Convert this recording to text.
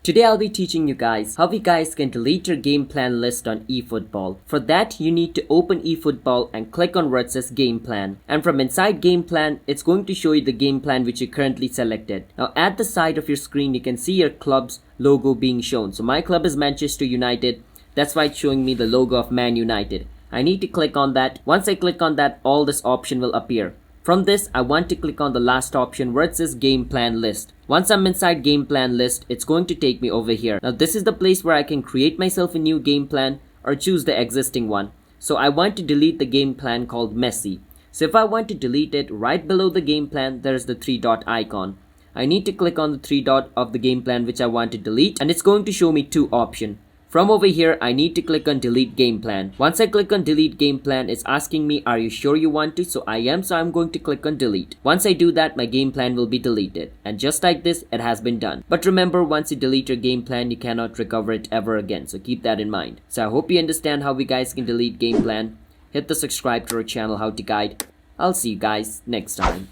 Today I'll be teaching you guys how you guys can delete your game plan list on eFootball. For that, you need to open eFootball and click on where it says game plan. And from inside game plan, it's going to show you the game plan which you currently selected. Now at the side of your screen, you can see your club's logo being shown. So my club is Manchester United. That's why it's showing me the logo of Man United. I need to click on that. Once I click on that, all this option will appear. From this, I want to click on the last option where it says game plan list. Once I'm inside game plan list, it's going to take me over here. Now this is the place where I can create myself a new game plan or choose the existing one. So I want to delete the game plan called Messi. So if I want to delete it, right below the game plan, there is the 3-dot icon. I need to click on the 3-dot of the game plan which I want to delete, and it's going to show me two options. From over here, I need to click on delete game plan. Once I click on delete game plan, it's asking me, are you sure you want to? So I am, so I'm going to click on delete. Once I do that, my game plan will be deleted. And just like this, it has been done. But remember, once you delete your game plan, you cannot recover it ever again. So keep that in mind. So I hope you understand how we guys can delete game plan. Hit the subscribe to our channel, How to Guide. I'll see you guys next time.